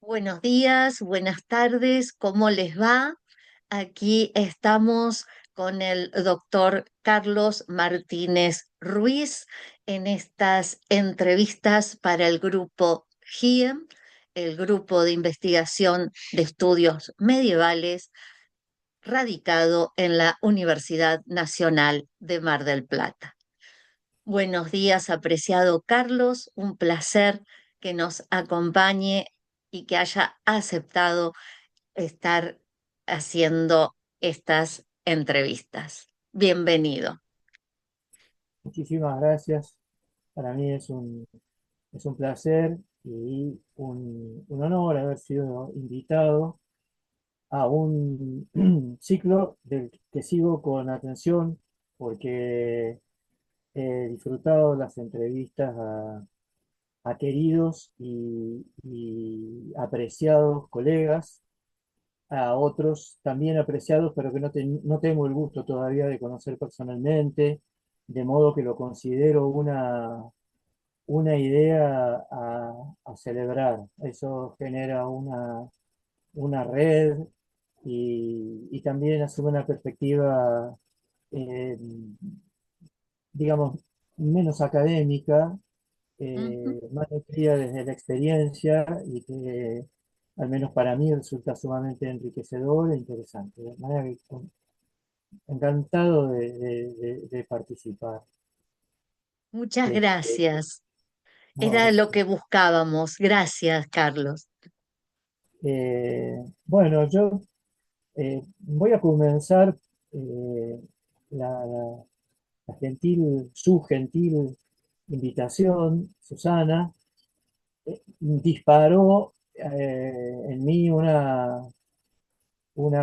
Buenos días, buenas tardes, ¿cómo les va? Aquí estamos con el doctor Carlos Martínez Ruiz en estas entrevistas para el grupo GIEM, el Grupo de Investigación de Estudios Medievales, radicado en la Universidad Nacional de Mar del Plata. Buenos días, apreciado Carlos, un placer que nos acompañe y que haya aceptado estar haciendo estas entrevistas. Bienvenido. Muchísimas gracias. Para mí es un placer y un honor haber sido invitado a un ciclo del que sigo con atención porque he disfrutado las entrevistas a queridos y apreciados colegas, a otros también apreciados, pero que no tengo el gusto todavía de conocer personalmente, de modo que lo considero una idea a celebrar. Eso genera una red y también asume una perspectiva, eh, digamos, menos académica, Ujú. más nutrida desde la experiencia y que al menos para mí resulta sumamente enriquecedor e interesante. De manera que encantado de participar. Muchas Este, gracias. no, Era lo que buscábamos. Gracias, Carlos. bueno, yo voy a comenzar eh, la, su gentil invitación, Susana, disparó en mí una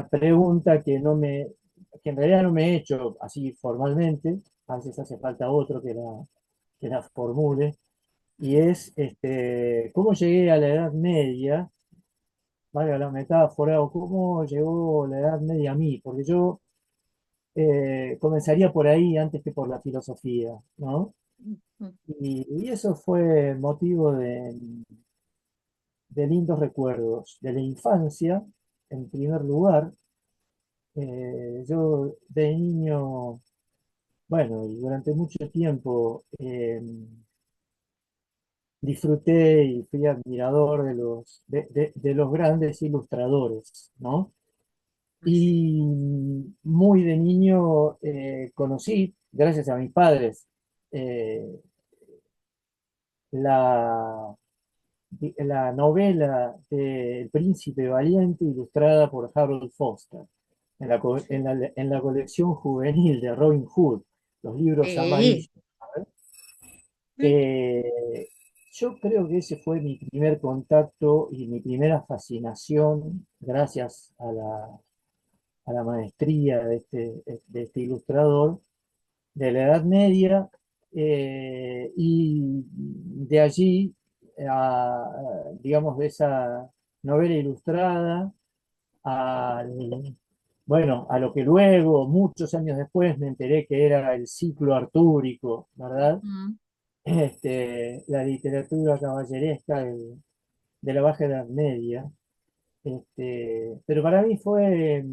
pregunta que en realidad no me he hecho así formalmente, a veces hace falta otro que la formule, y es ¿cómo llegué a la Edad Media? Valga la metáfora, o cómo llegó la Edad Media a mí, porque yo comenzaría por ahí antes que por la filosofía, ¿no? Y eso fue motivo de lindos recuerdos de la infancia, en primer lugar. Yo de niño, bueno, y durante mucho tiempo disfruté y fui admirador de los grandes ilustradores, ¿no? Y muy de niño conocí, gracias a mis padres, eh, la, la novela de El Príncipe Valiente ilustrada por Harold Foster en la colección juvenil de Robin Hood, los libros Sí. amarillos. Eh, yo creo que ese fue mi primer contacto y mi primera fascinación gracias a la maestría de este ilustrador de la Edad Media, y de allí, digamos, de esa novela ilustrada, al, bueno, a lo que luego, muchos años después, me enteré que era el ciclo artúrico, ¿verdad? Ujú. La literatura caballeresca de la Baja Edad Media. Pero para mí fue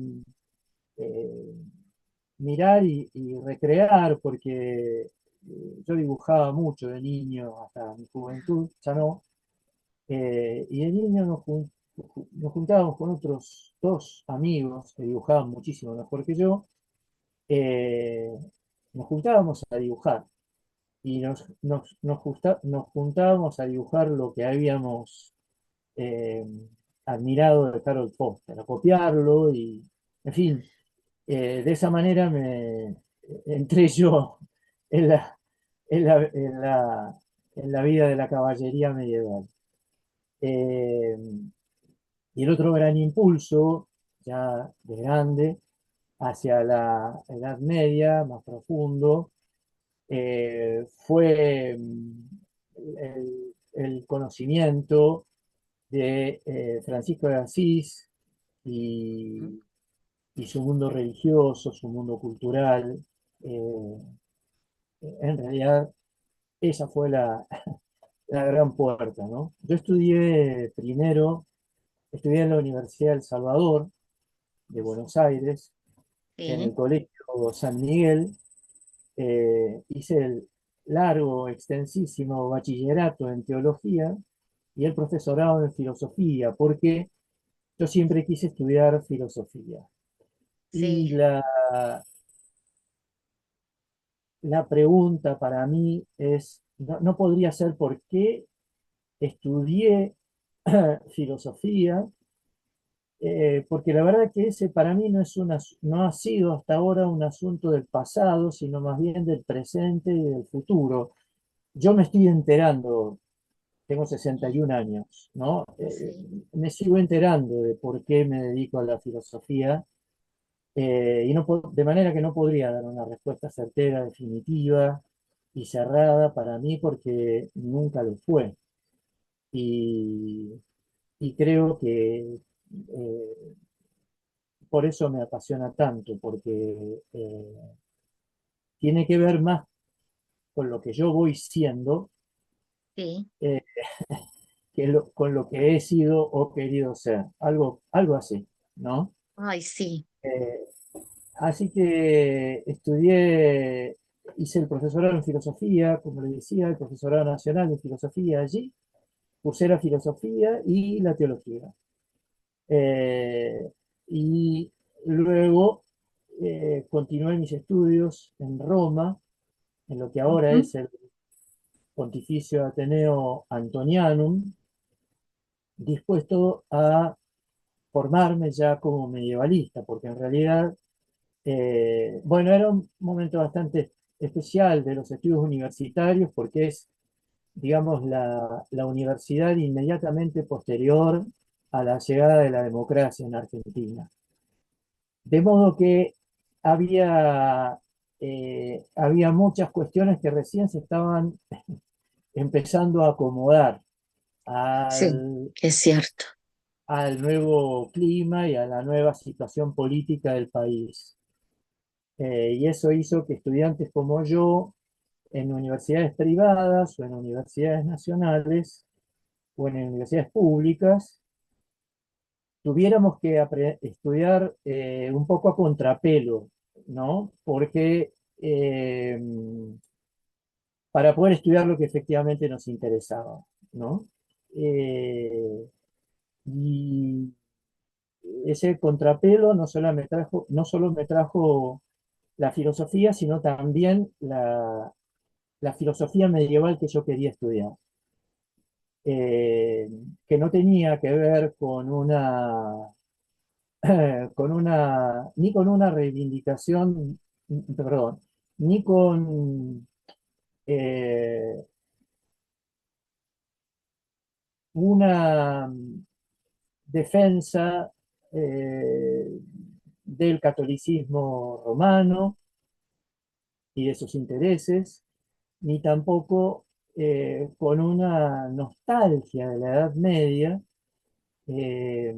eh, mirar y recrear, porque yo dibujaba mucho de niño hasta mi juventud, ya no, y de niño nos juntábamos con otros dos amigos que dibujaban muchísimo mejor que yo, eh, nos juntábamos a dibujar y nos juntábamos a dibujar lo que habíamos eh, admirado de Harold Foster, a copiarlo y, en fin, de esa manera me entré yo en la, en la, en la, en la vida de la caballería medieval. Eh, y el otro gran impulso, ya de grande, hacia la Edad Media, más profundo, fue el conocimiento de Francisco de Asís y, y su mundo religioso, su mundo cultural. Eh, en realidad, esa fue la gran puerta, ¿no? Yo estudié primero estudié en la Universidad del Salvador de Buenos Aires, en el sí, Colegio San Miguel. Hice el largo, extensísimo bachillerato en teología y el profesorado en filosofía, porque yo siempre quise estudiar filosofía. sí, Y la pregunta para mí es, no podría ser por qué estudié filosofía, porque la verdad que ese para mí no ha sido hasta ahora un asunto del pasado, sino más bien del presente y del futuro. Yo me estoy enterando, tengo 61 años, ¿no? sí, Me sigo enterando de por qué me dedico a la filosofía, y de manera que no podría dar una respuesta certera, definitiva y cerrada para mí porque nunca lo fue. Y, y creo que por eso me apasiona tanto, porque tiene que ver más con lo que yo voy siendo, sí. eh, con lo que he sido o querido ser, algo así, ¿no? Ay, sí. Eh, Así que estudié, hice el profesorado en filosofía, como le decía, el profesorado nacional de filosofía allí, cursé la filosofía y la teología. Eh, y luego continué mis estudios en Roma, en lo que ahora Ujú. es el Pontificio Ateneo Antonianum, dispuesto a formarme ya como medievalista, porque en realidad, bueno, era un momento bastante especial de los estudios universitarios, porque es, digamos, la universidad inmediatamente posterior a la llegada de la democracia en Argentina. De modo que había muchas cuestiones que recién se estaban empezando a acomodar Sí, al, es cierto. al nuevo clima y a la nueva situación política del país. Y eso hizo que estudiantes como yo, en universidades privadas o en universidades nacionales o en universidades públicas, tuviéramos que estudiar un poco a contrapelo, ¿no? Porque para poder estudiar lo que efectivamente nos interesaba, ¿no? Eh, y ese contrapelo no solo me trajo la filosofía, sino también la filosofía medieval que yo quería estudiar, eh, que no tenía que ver ni con una reivindicación, perdón, ni con eh, una defensa del catolicismo romano y de sus intereses, ni tampoco con una nostalgia de la Edad Media, eh,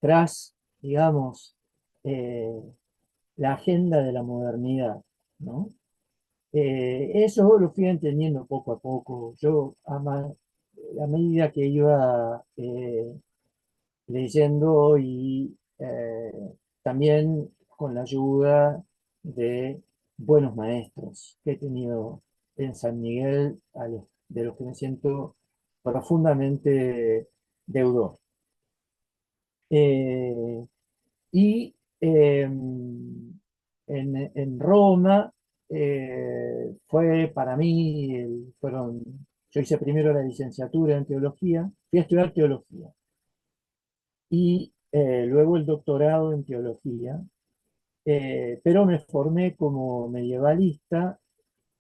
tras, digamos, eh, la agenda de la modernidad, ¿no? Eso lo fui entendiendo poco a poco. A medida que iba leyendo y también con la ayuda de buenos maestros que he tenido en San Miguel, de los que me siento profundamente deudor. Eh, y en Roma fue para mí, yo hice primero la licenciatura en teología, fui a estudiar teología y luego el doctorado en teología, pero me formé como medievalista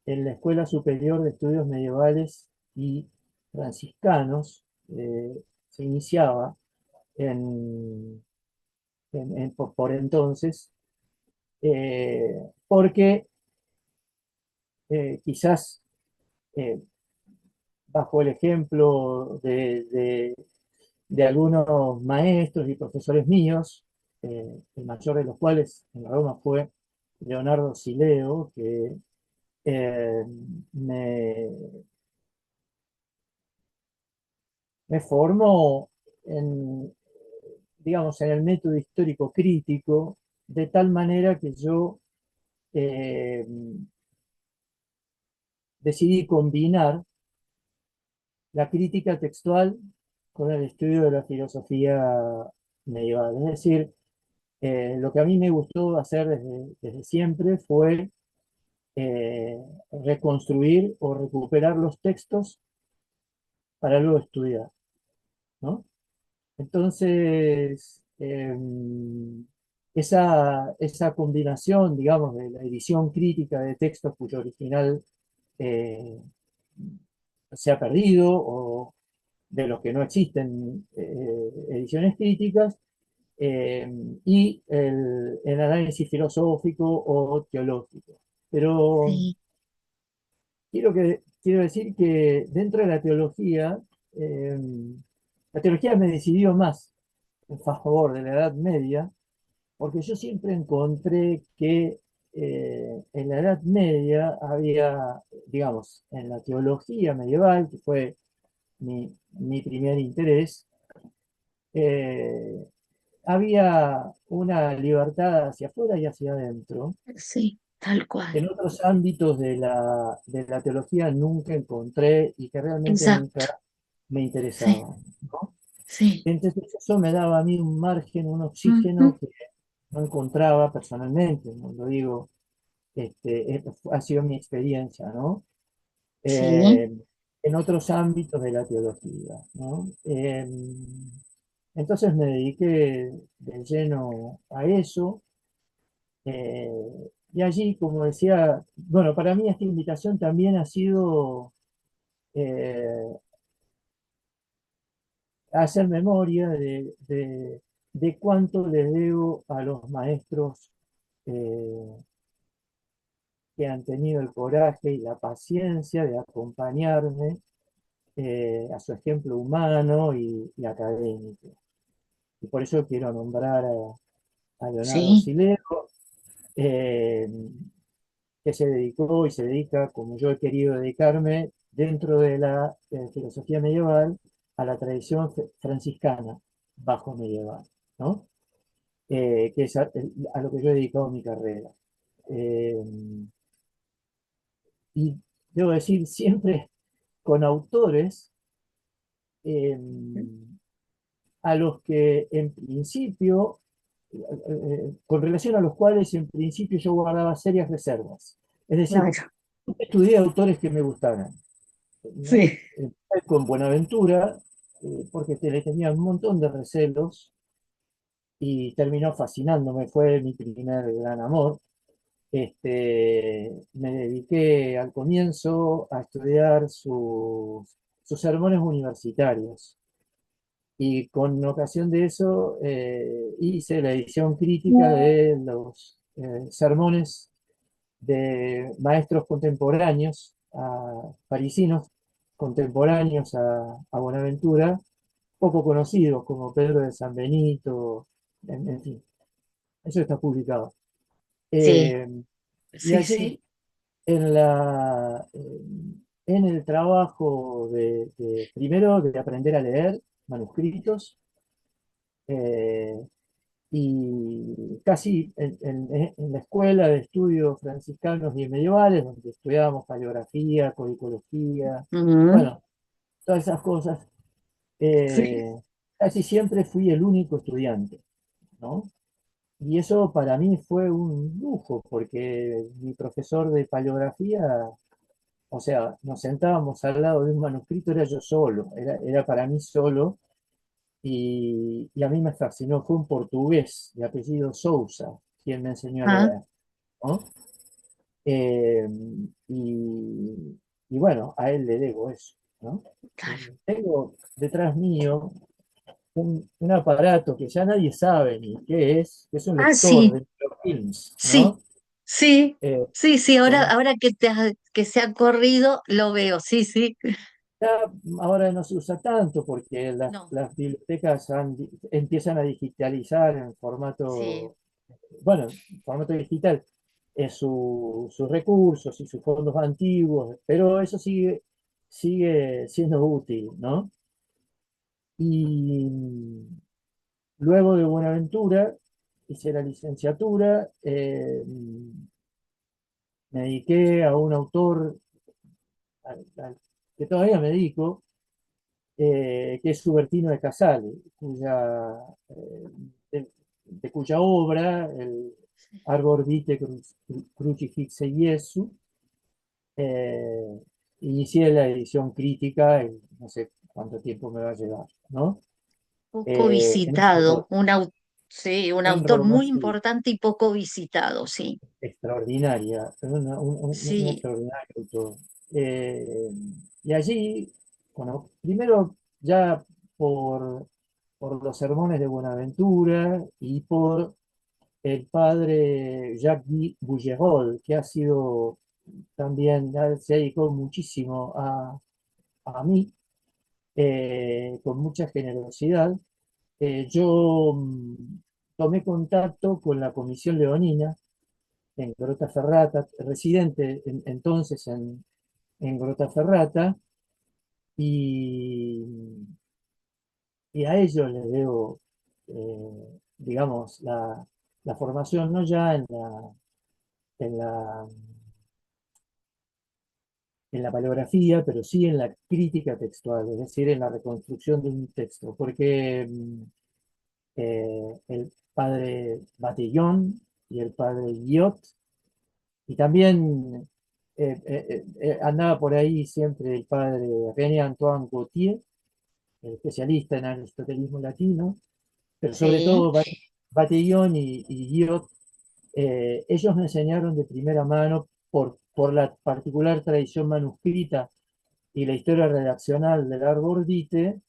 en la Escuela Superior de Estudios Medievales y Franciscanos. Se iniciaba por entonces, porque quizás eh, bajo el ejemplo de algunos maestros y profesores míos, el mayor de los cuales en Roma fue Leonardo Sileo, que eh, me, me formó en, digamos, en el método histórico crítico, de tal manera que yo eh, decidí combinar la crítica textual con el estudio de la filosofía medieval. Es decir, lo que a mí me gustó hacer desde siempre fue eh, reconstruir o recuperar los textos para luego estudiar, ¿no? Entonces, esa combinación, digamos, de la edición crítica de textos cuyo original eh, se ha perdido o de los que no existen ediciones críticas, eh, y el análisis filosófico o teológico. Pero sí, quiero decir que dentro de eh, la teología me decidió más en favor de la Edad Media, porque yo siempre encontré que en la Edad Media había, digamos, en la teología medieval, que fue mi primer interés, eh, había una libertad hacia afuera y hacia adentro. sí, tal cual. En otros ámbitos de la teología nunca encontré y que realmente Exacto. nunca me Sí, interesaban, ¿no? sí. Entonces eso me daba a mí un margen, un Ujú. oxígeno que no encontraba personalmente, ¿no? Lo digo, ha sido mi experiencia, ¿no? Sí, Eh, en otros ámbitos de la teología, ¿no? Entonces me dediqué de lleno a eso. Y allí, como decía, bueno, para mí esta invitación también ha sido eh, hacer memoria de cuánto les debo a los maestros eh, que han tenido el coraje y la paciencia de acompañarme a su ejemplo humano y académico. Y por eso quiero nombrar a Leonardo sí. Silero, eh, que se dedicó y se dedica, como yo he querido dedicarme, dentro de la filosofía medieval, a la tradición franciscana bajo medieval, ¿no? Que es a lo que yo he dedicado mi carrera. Eh, y debo decir, siempre con autores eh, a los que en principio, con relación a los cuales en principio yo guardaba serias reservas. Es decir, Claro. estudié autores que me gustaran, ¿no? Sí. Con Buenaventura, porque le tenía un montón de recelos y terminó fascinándome, fue mi primer gran amor. Me dediqué al comienzo a estudiar sus sermones universitarios y con ocasión de eso hice la edición crítica de los sermones de maestros contemporáneos, parisinos contemporáneos a Buenaventura, poco conocidos como Pedro de San Benito, en fin, eso está publicado. Sí, Eh, y sí, sí. allí, en, en el trabajo primero de aprender a leer manuscritos, eh, y casi en la escuela de estudios franciscanos y medievales, donde estudiábamos paleografía, codicología, Ujú. bueno, todas esas cosas, Sí. eh, casi siempre fui el único estudiante, ¿no? Y eso para mí fue un lujo, porque mi profesor de paleografía, o sea, nos sentábamos al lado de un manuscrito, era yo solo, era para mí solo, y a mí me fascinó, fue un portugués de apellido Sousa quien me enseñó a Ah, leer, ¿no? Eh, y bueno, a él le debo eso, ¿no? claro. Tengo detrás mío un aparato que ya nadie sabe ni qué es, que es un Ah, lector sí, de microfilms, sí, ¿no? sí, Eh, sí, sí, ahora, con- ahora que que se ha corrido, lo veo, sí, sí. ya ahora no se usa tanto porque No, las bibliotecas empiezan a digitalizar en sí. formato, bueno, en formato digital, sus recursos y sus fondos antiguos, pero eso sigue siendo útil, ¿no? Y luego de Buenaventura hice la licenciatura, me dediqué a un autor al que todavía me dedico, que es Subertino de Casale, eh, de cuya obra, el Arbor Vitae Crucifixe Iesu, eh, inicié la edición crítica, no sé cuánto tiempo me va a llevar, ¿no? Poco En visitado, sí, un en autor Roma, muy sí, importante y poco visitado, sí. extraordinaria, un Sí, extraordinario autor. Eh, y allí, bueno, primero ya por, por los sermones de Buenaventura y por el padre Jacques Bougerolles, que ha sido también, ya se dedicó muchísimo a mí, con mucha generosidad. Yo tomé contacto con la Comisión Leonina en Grottaferrata, residente entonces en Grottaferrata, y, y a ellos les debo, digamos, la formación, no ya en la, en la paleografía, pero sí en la crítica textual, es decir, en la reconstrucción de un texto, porque el padre Batillón y el padre Guillot, y también andaba por ahí siempre el padre René Antoine Gautier, el especialista en aristotelismo latino, pero sobre sí, todo Batillón y Guillot, ellos me enseñaron de primera mano por la particular tradición manuscrita y la historia redaccional del Arbor Vitae,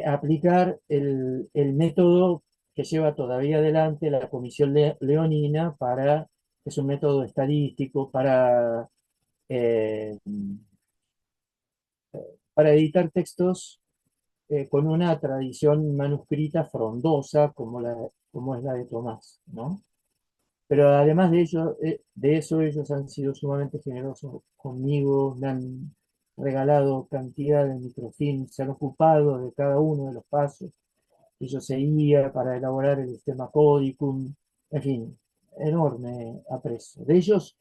aplicar el método que lleva todavía adelante la Comisión Leonina para, es un método estadístico eh, para editar textos con una tradición manuscrita frondosa como es la de Tomás, ¿no? Pero además de eso, ellos han sido sumamente generosos conmigo, me han regalado cantidad de microfilms, se han ocupado de cada uno de los pasos que yo seguía para elaborar el sistema Codicum, en fin, enorme aprecio. De ellos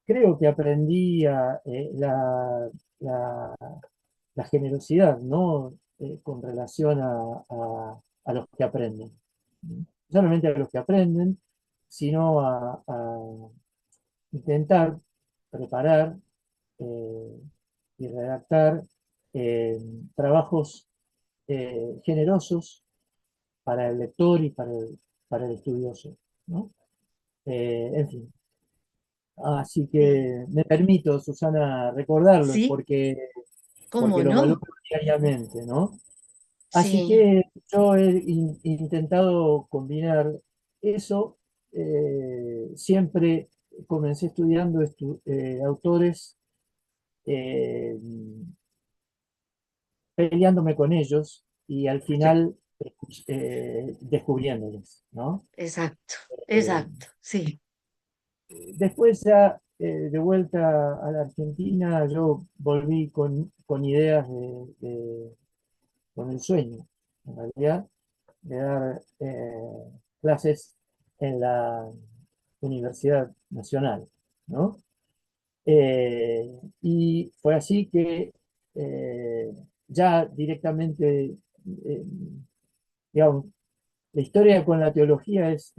creo que aprendí la, la generosidad, ¿no? Con relación a los que aprenden. No solamente a los que aprenden, sino a intentar preparar eh, y redactar eh, trabajos generosos para el lector y para el estudioso, ¿no? En fin, así sí, que me permito, Susana, recordarlos sí, porque ¿cómo los valoro no? diariamente, ¿no? Así Sí, que yo he intentado combinar eso. Siempre comencé estudiando autores, eh, peleándome con ellos y al sí, final descubriéndoles, ¿no? exacto, Eh, exacto, sí, Después ya de vuelta a la Argentina, yo volví con ideas con el sueño, en realidad, de dar clases en la Universidad Nacional, ¿no? Y fue así que eh, ya directamente, eh, digamos, la historia con la teología es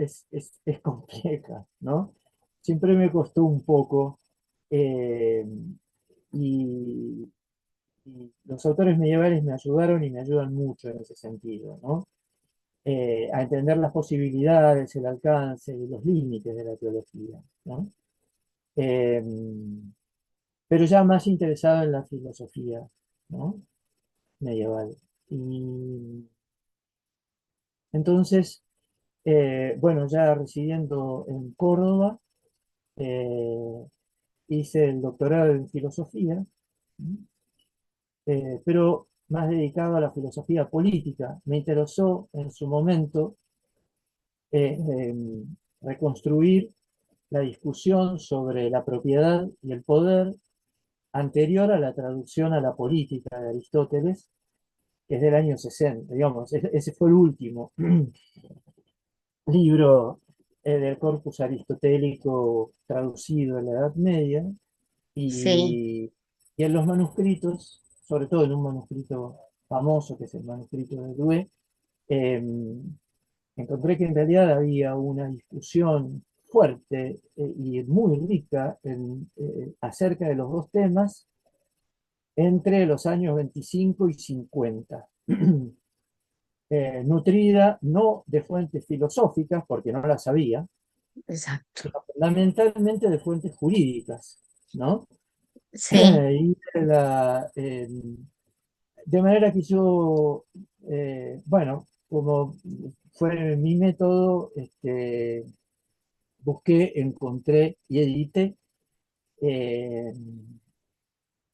compleja, ¿no? Siempre me costó un poco, eh, y, y los autores medievales me ayudaron y me ayudan mucho en ese sentido, ¿no? A entender las posibilidades, el alcance y los límites de la teología, ¿no? Eh, pero ya más interesado en la filosofía, ¿no? Medieval. Y entonces, bueno, ya residiendo en Córdoba, eh, hice el doctorado en filosofía, pero más dedicado a la filosofía política. Me interesó en su momento reconstruir la discusión sobre la propiedad y el poder anterior a la traducción a la política de Aristóteles, es del año 60, digamos, ese fue el último libro del corpus aristotélico traducido en la Edad Media, sí, y, y en los manuscritos, sobre todo en un manuscrito famoso, que es el manuscrito de Douay, eh, encontré que en realidad había una discusión fuerte y muy rica acerca de los dos temas entre los años 25 y 50. Nutrida no de fuentes filosóficas, porque no las había, exacto. sino fundamentalmente de fuentes jurídicas, ¿no? Sí, Y de manera que yo, bueno, como fue mi método, busqué, encontré y edité eh,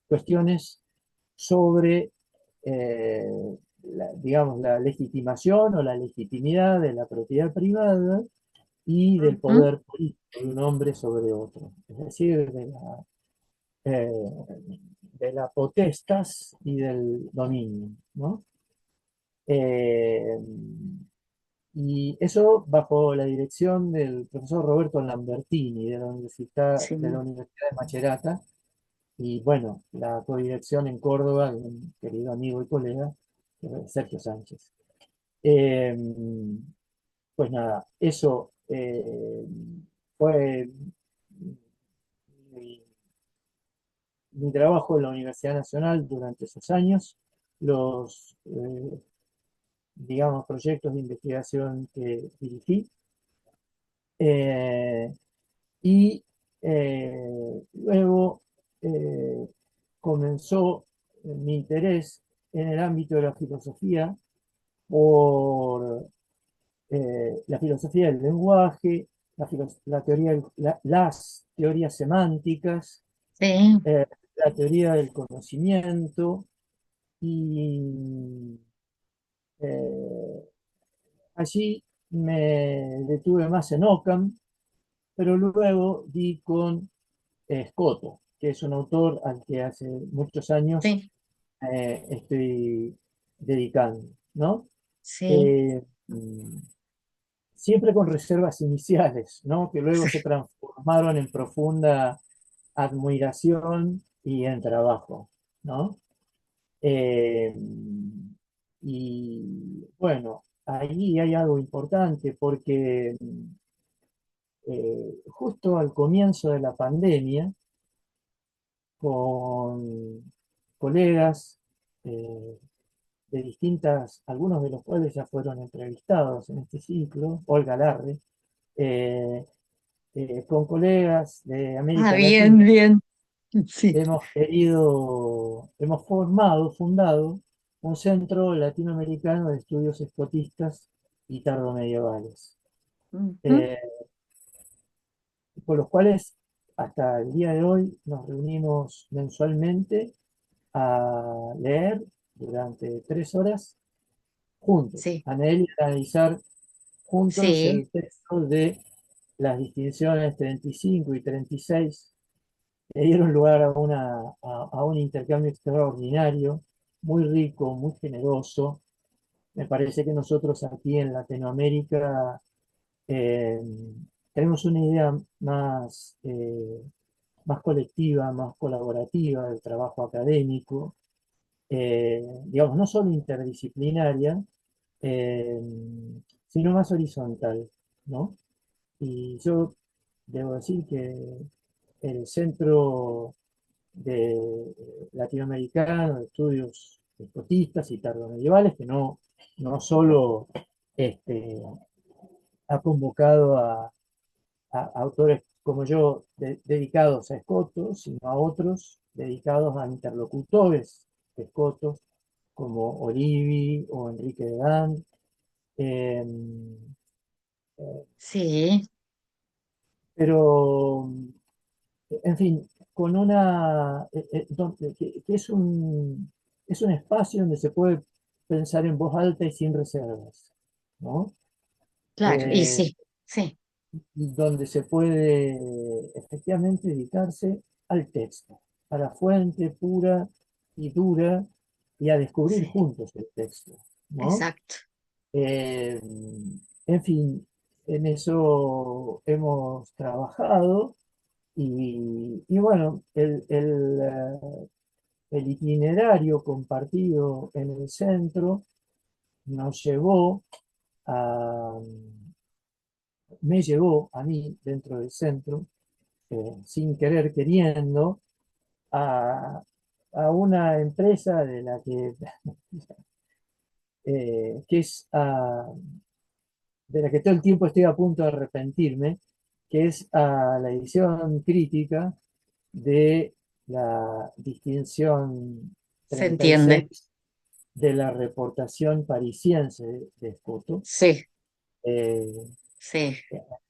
cuestiones sobre, digamos, la legitimación o la legitimidad de la propiedad privada y del ujú, poder político de un hombre sobre otro, es decir, eh, de la potestas y del dominio, ¿no? Eh, y eso bajo la dirección del profesor Roberto Lambertini de la sí, Universidad de Macerata, y bueno, la codirección en Córdoba de un querido amigo y colega, Sergio Sánchez. Eh, pues nada, eso fue mi, mi trabajo en la Universidad Nacional durante esos años, los, digamos, proyectos de investigación que dirigí. Eh, y luego eh, comenzó mi interés en el ámbito de la filosofía por la filosofía del lenguaje, la teoría, las teorías semánticas, sí, eh, la teoría del conocimiento, y eh, allí me detuve más en Ockham, pero luego di con Scotto, que es un autor al que hace muchos años sí, estoy dedicando, ¿no? sí, Eh, Siempre con reservas iniciales, ¿no? Que luego se sí, transformaron en profunda admiración y en trabajo, ¿no? Eh, y bueno, ahí hay algo importante porque justo al comienzo de la pandemia, con colegas eh, de distintas, algunos de los cuales ya fueron entrevistados en este ciclo, Olga Larre, eh, con colegas de ah, América bien, Latina, bien, sí, hemos fundado un centro latinoamericano de estudios escotistas y tardomedievales, ujú, eh, con los cuales hasta el día de hoy nos reunimos mensualmente a leer durante 3 horas juntos, sí, a leer y analizar juntos sí, el texto de las distinciones 35 y 36, que dieron lugar a un intercambio extraordinario, muy rico, muy generoso. Me parece que nosotros aquí en Latinoamérica eh, tenemos una idea más colectiva, más colaborativa del trabajo académico, digamos, no solo interdisciplinaria, eh, sino más horizontal, ¿no? Y yo debo decir que el Centro Latinoamericano de Estudios Escotistas y Tardomedievales, que no solo este, ha convocado a autores como yo dedicados a escotos, sino a otros dedicados a interlocutores escotos, como Olivi o Enrique de Dan, eh, sí, pero en fin, con que es un espacio donde se puede pensar en voz alta y sin reservas, ¿no? claro, y Eh, sí, sí, Donde se puede efectivamente dedicarse al texto, a la fuente pura y dura, y a descubrir sí, juntos el texto, ¿no? exacto. Eh, en fin, en eso hemos trabajado y bueno, el itinerario compartido en el centro nos llevó a, me llevó a mí dentro del centro, sin querer queriendo, a, a una empresa de la que es de la que todo el tiempo estoy a punto de arrepentirme, que es a la edición crítica de la distinción Se entiende. 36 de la reportación parisiense de Escoto, Sí, eh, sí,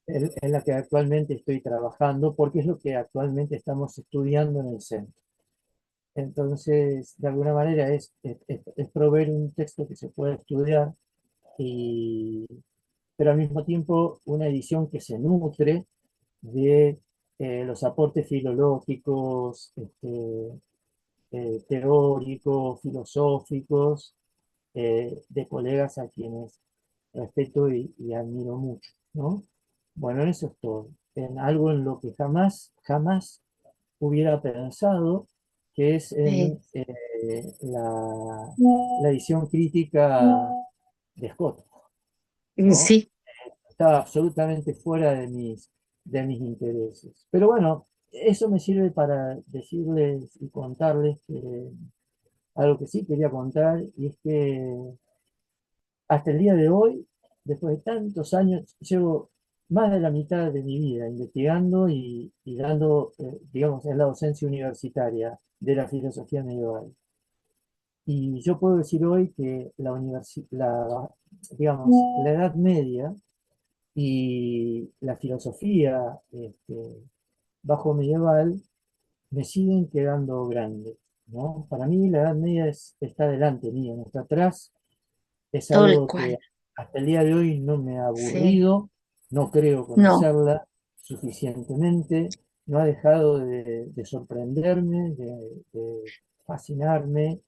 en la que actualmente estoy trabajando, porque es lo que actualmente estamos estudiando en el centro. Entonces, de alguna manera es proveer un texto que se pueda estudiar, y, pero al mismo tiempo una edición que se nutre de los aportes filológicos, teóricos, filosóficos, de colegas a quienes respeto y admiro mucho, ¿no? Bueno, eso es todo. En algo en lo que jamás, jamás hubiera pensado, que es sí. en la edición crítica de Scott, Y ¿no? sí, Estaba absolutamente fuera de mis intereses. Pero bueno, eso me sirve para decirles y contarles que algo que sí quería contar, y es que hasta el día de hoy, después de tantos años, llevo más de la mitad de mi vida investigando y dando, digamos, en la docencia universitaria de la filosofía medieval. Y yo puedo decir hoy que digamos, la Edad Media y la filosofía bajo medieval me siguen quedando grandes, ¿no? Para mí la Edad Media está delante mío, no está atrás. Es tal algo cual. que hasta el día de hoy no me ha Sí, aburrido, no creo no, conocerla suficientemente, no ha dejado de sorprenderme, de fascinarme,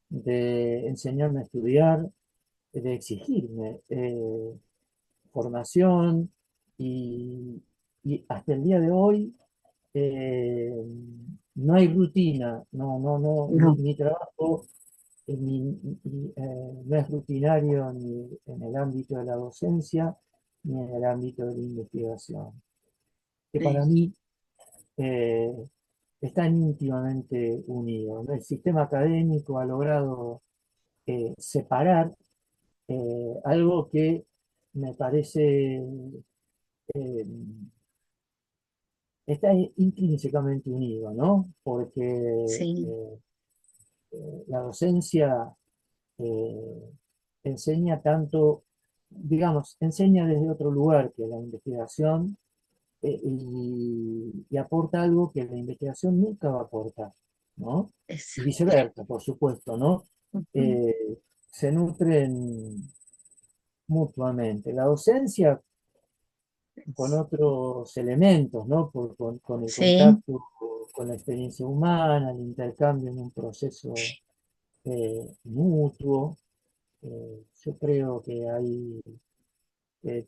de enseñarme a estudiar, de exigirme formación, y, y hasta el día de hoy eh, no hay rutina, no, no, mi trabajo no es rutinario ni en el ámbito de la docencia ni en el ámbito de la investigación, que para sí, mí eh, están íntimamente unidos, ¿no? El sistema académico ha logrado separar algo que me parece eh, está intrínsecamente unido, ¿no? Porque sí, la docencia eh, enseña tanto, digamos, enseña desde otro lugar que la investigación, y aporta algo que la investigación nunca va a aportar, ¿no? Y exacto. viceversa, por supuesto, ¿no? Ujú. Eh, Se nutren mutuamente. La docencia con otros elementos, ¿no? Con el Sí, contacto con la experiencia humana, el intercambio en un proceso mutuo. Yo creo que hay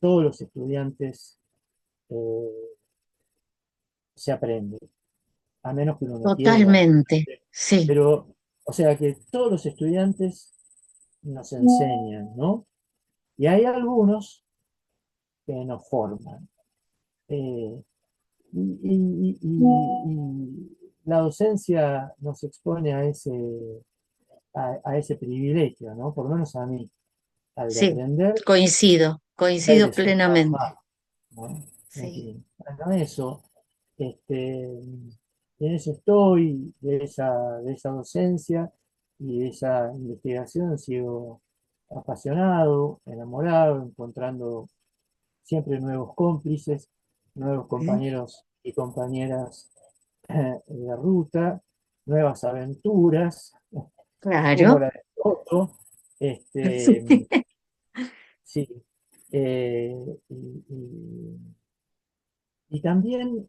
todos los estudiantes eh, se aprende, a menos que uno no quiera. totalmente. Sí, Pero, o sea que todos los estudiantes nos enseñan, ¿no? Y hay algunos que nos forman. Eh, y la docencia nos expone a ese privilegio, ¿no? Por lo menos a mí, al de sí, aprender coincido, y al de coincido soltar plenamente. más, ¿no? En Sí, fin, bueno, eso, en eso estoy, de esa docencia y de esa investigación, sigo apasionado, enamorado, encontrando siempre nuevos cómplices, nuevos ¿eh? compañeros y compañeras de ruta, nuevas aventuras, como Claro. la de Otto, este, sí, y también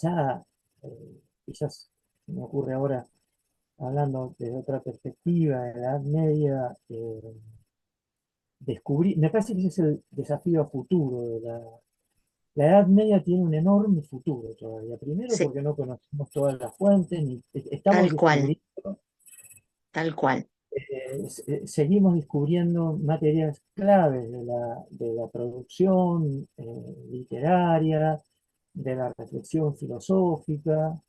ya, quizás me ocurre ahora hablando desde otra perspectiva, de la Edad Media, descubrí, me parece que ese es el desafío a futuro de la Edad Media tiene un enorme futuro todavía. Primero Sí, porque no conocemos todas las fuentes, ni estamos tal cual, descubriendo, tal cual. seguimos descubriendo materias claves de la producción literaria, de la reflexión filosófica.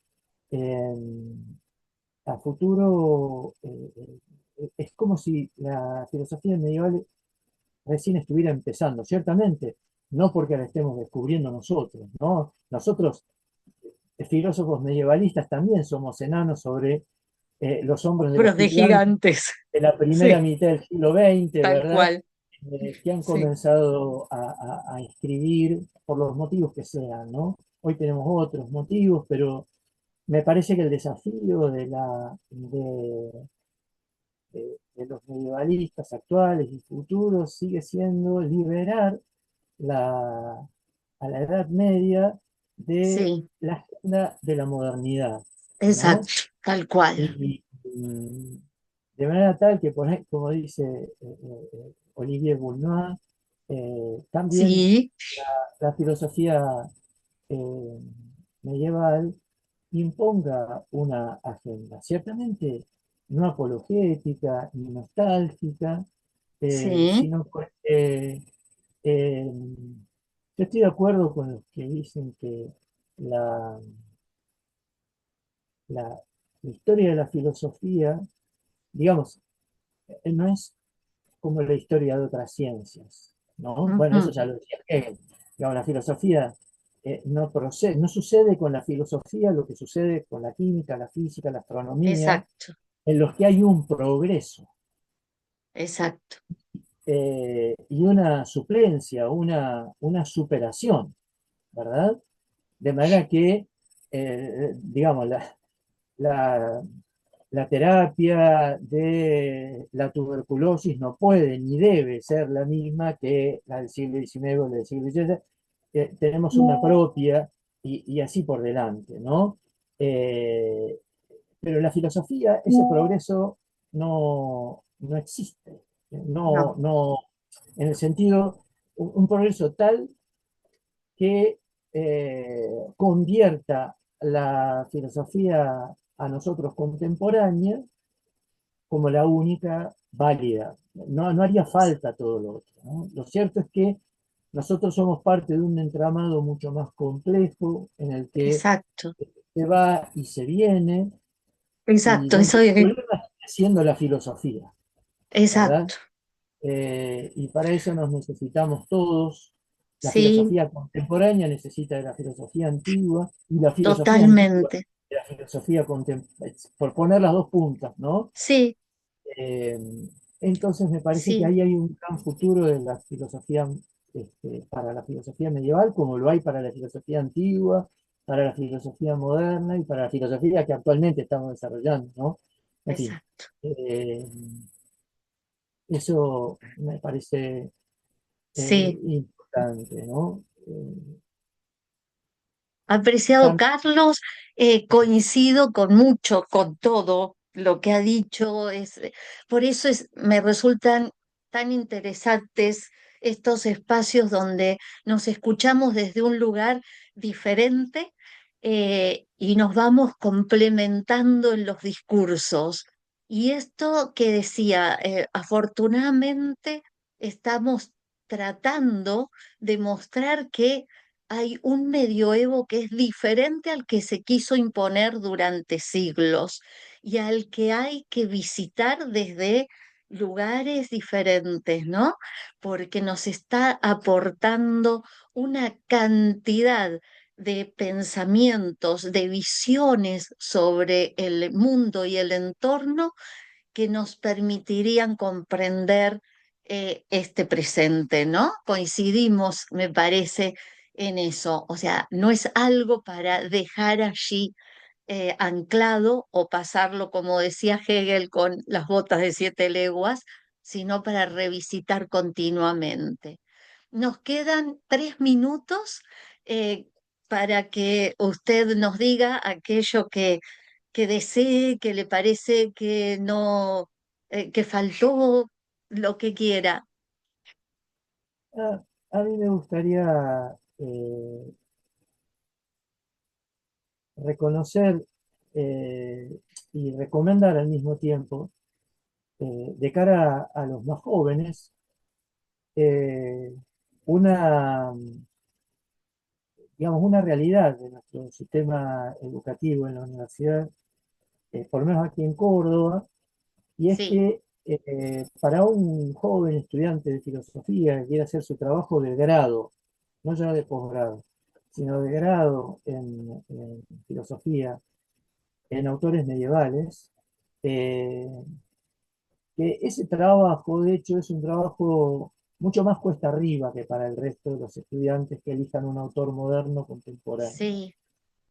Eh, a futuro es como si la filosofía medieval recién estuviera empezando, ciertamente, no porque la estemos descubriendo nosotros, ¿no? Nosotros, filósofos medievalistas, también somos enanos sobre los hombros de los Bros de gigantes gigantes. de la primera Sí, mitad del siglo XX, tal ¿verdad? cual. Que han Sí, comenzado a escribir por los motivos que sean, ¿no? Hoy tenemos otros motivos, pero me parece que el desafío de los medievalistas actuales y futuros sigue siendo liberar la, a la Edad Media de sí, la agenda de la modernidad, ¿no? exacto, tal cual. Y de manera tal que, como dice Olivier Boulnois, también Sí, la filosofía eh, medieval imponga una agenda, ciertamente no apologética ni nostálgica, sí, sino que eh, yo estoy de acuerdo con los que dicen que la, la- la historia de la filosofía, digamos, no es como la historia de otras ciencias, ¿no? Bueno, eso ujú, ya lo decía Hegel. Digamos, la filosofía no sucede con la filosofía lo que sucede con la química, la física, la astronomía, exacto, en los que hay un progreso exacto. y una suplencia, una superación, ¿verdad? De manera que, digamos, la, la terapia de la tuberculosis no puede ni debe ser la misma que la del siglo XIX o del siglo XVII. Tenemos una propia y así por delante, ¿no? Eh, pero en la filosofía ese progreso no existe. No, No, no, en el sentido, un progreso tal que convierta la filosofía a nosotros contemporánea como la única válida. No haría falta todo lo otro, ¿no? Lo cierto es que nosotros somos parte de un entramado mucho más complejo en el que exacto, se va y se viene y exacto, donde eso el es, problema sigue siendo la filosofía, ¿verdad? exacto, Y para eso nos necesitamos todos. La sí, filosofía contemporánea necesita de la filosofía antigua y la filosofía antigua totalmente, de la filosofía contemporánea, por poner las dos puntas, ¿no? sí, Eh, entonces me parece que sí, ahí hay un gran futuro de la filosofía, para la filosofía medieval, como lo hay para la filosofía antigua, para la filosofía moderna y para la filosofía que actualmente estamos desarrollando, ¿no? En fin, exacto, eh, eso me parece sí. importante, ¿no? Eh, Apreciado tam- Carlos, coincido con mucho, con todo lo que ha dicho. Por eso me resultan tan interesantes estos espacios donde nos escuchamos desde un lugar diferente y nos vamos complementando en los discursos. Y esto que decía, afortunadamente estamos tratando de mostrar que hay un medioevo que es diferente al que se quiso imponer durante siglos y al que hay que visitar desde lugares diferentes, ¿no? Porque nos está aportando una cantidad de pensamientos, de visiones sobre el mundo y el entorno que nos permitirían comprender este presente, ¿no? Coincidimos, me parece, en eso. O sea, no es algo para dejar allí anclado o pasarlo, como decía Hegel, con las botas de 7 leguas, sino para revisitar continuamente. Nos quedan 3 minutos para que usted nos diga aquello que desee, que le parece que no, que faltó, lo que quiera. A, a mí me gustaría reconocer y recomendar al mismo tiempo, de cara a los más jóvenes, eh, una, digamos, una realidad de nuestro sistema educativo en la universidad, por lo menos aquí en Córdoba, y es Sí, que para un joven estudiante de filosofía que quiere hacer su trabajo de grado, no ya de posgrado, sino de grado en filosofía, en autores medievales, eh, que ese trabajo, de hecho, es un trabajo mucho más cuesta arriba que para el resto de los estudiantes que elijan un autor moderno contemporáneo, sí,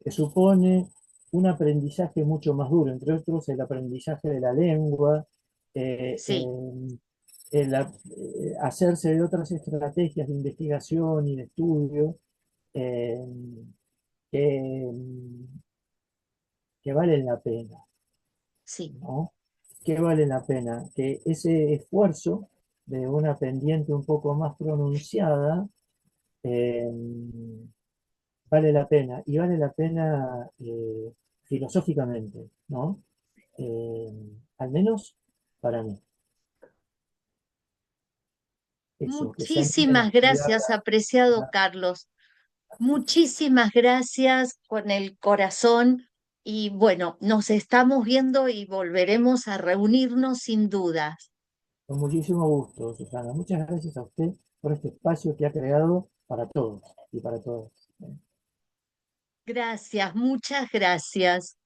que supone un aprendizaje mucho más duro, entre otros el aprendizaje de la lengua, eh, sí, eh, hacerse de otras estrategias de investigación y de estudio, eh, que, que valen la pena, sí. ¿no? Que valen la pena, que ese esfuerzo de una pendiente un poco más pronunciada, eh, vale la pena, y vale la pena filosóficamente, ¿no? Eh, Al menos para mí, eso, que se animen a Muchísimas estudiarla. gracias, apreciado Carlos. Muchísimas gracias con el corazón y bueno, nos estamos viendo y volveremos a reunirnos sin dudas. Con muchísimo gusto, Susana. Muchas gracias a usted por este espacio que ha creado para todos y para todas. Gracias, muchas gracias.